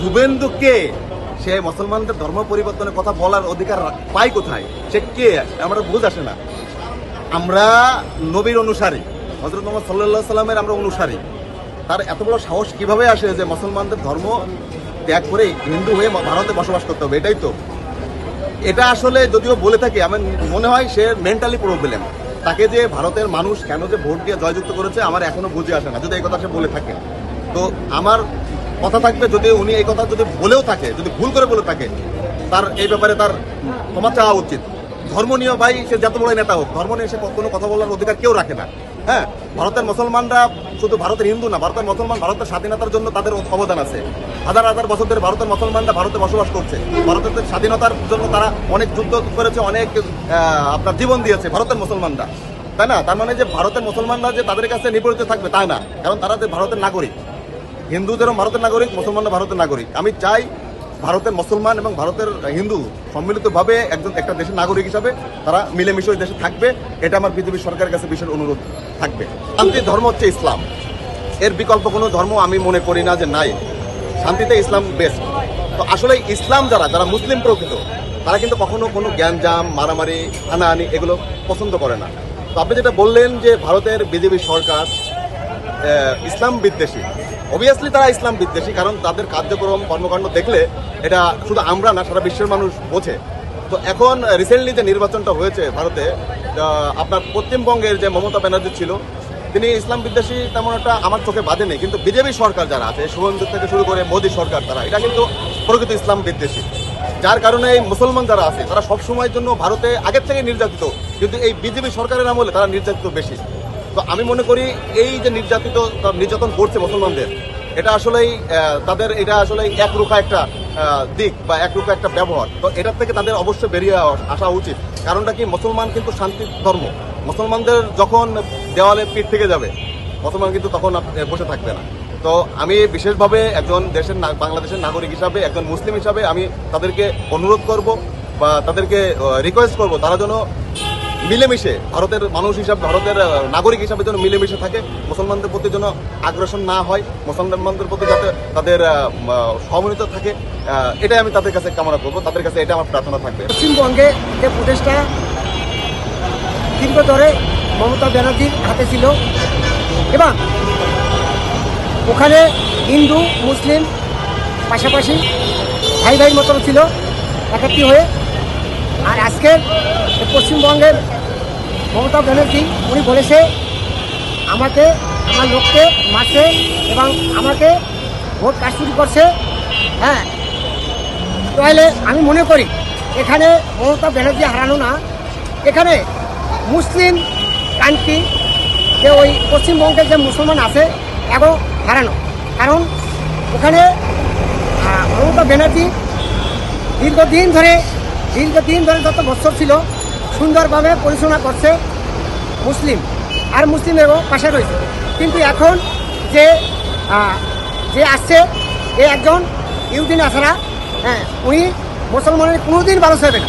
শুভেন্দুকে সে মুসলমানদের ধর্ম পরিবর্তনের কথা বলার অধিকার পায় কোথায়? সে কে? আমরা বুঝ আসে না। আমরা নবীর অনুসারী, হযরত মুহাম্মদ সাল্লাল্লাহু আলাইহি সাল্লামের আমরা অনুসারী। তার এত বড় সাহস কিভাবে আসে যে মুসলমানদের ধর্ম ত্যাগ করে হিন্দু হয়ে ভারতে বসবাস করতে হবে? এটাই তো, এটা আসলে যদিও বলে থাকি, আমার মনে হয় সে মেন্টালি প্রবলেম। তাকে যে ভারতের মানুষ কেন যে ভোট দিয়ে জয়যুক্ত করেছে আমার এখনো বুঝে আসে না, যদি এই কথা সে বলে থাকে। তো আমার কথা থাকবে, যদি উনি এই কথা যদি বলেও থাকে, যদি ভুল করে বলে থাকে, তার এই ব্যাপারে তার ক্ষমা চাওয়া উচিত। ধর্ম নিয়ে ভাই সে যত বড় নেতা হোক, ধর্ম নিয়ে সে কোনো কথা বলার অধিকার কেউ রাখে না। হ্যাঁ, ভারতের মুসলমানরা শুধু ভারতের হিন্দু না, ভারতের মুসলমান ভারতের স্বাধীনতার জন্য তাদের অবদান আছে। হাজার হাজার বছর ধরে ভারতের মুসলমানরা ভারতে বসবাস করছে। ভারতের স্বাধীনতার জন্য তারা অনেক যুদ্ধ করেছে, অনেক আপনার জীবন দিয়েছে ভারতের মুসলমানরা, তাই না? তার মানে যে ভারতের মুসলমানরা যে তাদের কাছে নিপরিত থাকবে তাই না, কারণ তারা ভারতের নাগরিক। হিন্দুদেরও ভারতের নাগরিক, মুসলমানরা ভারতের নাগরিক। আমি চাই ভারতের মুসলমান এবং ভারতের হিন্দু সম্মিলিতভাবে একটা দেশের নাগরিক হিসাবে তারা মিলেমিশে ওই দেশে থাকবে। এটা আমার পৃথিবীর সরকারের কাছে বিশেষ অনুরোধ থাকবে। শান্তির ধর্ম হচ্ছে ইসলাম, এর বিকল্প কোনো ধর্ম আমি মনে করি না যে নাই। শান্তিতে ইসলাম বেস্ট। তো আসলে ইসলাম যারা মুসলিম প্রকৃত, তারা কিন্তু কখনো কোনো জ্ঞানজাম, মারামারি, হানাহানি এগুলো পছন্দ করে না। তো আপনি যেটা বললেন যে ভারতের বিজেপি সরকার ইসলাম বিদ্বেষী, অবভিয়াসলি তারা ইসলাম বিদ্বেষী, কারণ তাদের কার্যক্রম কর্মকাণ্ড দেখলে এটা শুধু আমরা না, সারা বিশ্বের মানুষ বোঝে। তো এখন রিসেন্টলি যে নির্বাচনটা হয়েছে ভারতে, আপনার পশ্চিমবঙ্গের যে মমতা ব্যানার্জি ছিল, তিনি ইসলাম বিদ্বেষী তেমন একটা আমার চোখে বাঁধে নেই। কিন্তু বিজেপি সরকার যারা আছে, শুভেন্দু থেকে শুরু করে মোদী সরকার, তারা এটা কিন্তু প্রকৃত ইসলাম বিদ্বেষী। যার কারণে এই মুসলমান যারা আছে তারা সবসময়ের জন্য ভারতে আগের থেকে নির্যাতিত, কিন্তু এই বিজেপি সরকারের আমলে তারা নির্যাতিত বেশি। তো আমি মনে করি এই যে নির্যাতন করছে মুসলমানদের, এটা আসলেই তাদের এটা আসলে একরুখা একটা দিক বা একরুখা একটা ব্যবহার। তো এটার থেকে তাদের অবশ্যই বেরিয়ে আসা উচিত। কারণটা কি, মুসলমান কিন্তু শান্তির ধর্ম। মুসলমানদের যখন দেওয়ালে পিঠ থেকে যাবে, মুসলমান কিন্তু তখন বসে থাকবে না। তো আমি বিশেষভাবে একজন বাংলাদেশের নাগরিক হিসাবে, একজন মুসলিম হিসাবে আমি তাদেরকে অনুরোধ করব বা তাদেরকে রিকোয়েস্ট করব, তারা যেন মিলেমিশে ভারতের মানুষ হিসাবে, ভারতের নাগরিক হিসাবে যেন মিলেমিশে থাকে, মুসলমানদের প্রতি যেন আগ্রাসন না হয়, মুসলমানদের প্রতি যাতে তাদের সমন্বিত থাকে, এটাই আমি তাদের কাছে কামনা করবো। তাদের কাছে এটা আমার প্রার্থনা থাকবে। পশ্চিমবঙ্গে যে প্রদেশটা দীর্ঘ ধরে মমতা ব্যানার্জির হাতে ছিল এবং ওখানে হিন্দু মুসলিম পাশাপাশি ভাই ভাই মতন ছিল একাত্তি হয়ে। আর আজকের পশ্চিমবঙ্গের মমতা ব্যানার্জি উনি বলেছে আমাকে, আমার লোককে মারছে এবং আমাকে ভোট কারচুপি করছে। হ্যাঁ, তাহলে আমি মনে করি এখানে মমতা ব্যানার্জি হারানো না, এখানে মুসলিম কান্ট্রি যে ওই পশ্চিমবঙ্গের যে মুসলমান আছে এখন হারানো। কারণ ওখানে মমতা ব্যানার্জি দীর্ঘদিন ধরে যত বছর ছিল সুন্দরভাবে পরিচালনা করছে মুসলিম, আর মুসলিমেরও পাশে রয়েছে। কিন্তু এখন যে আসছে এ একজন ইউদিন আসারা, হ্যাঁ, উনি মুসলমানের কোনোদিন ভালো চাইবে না।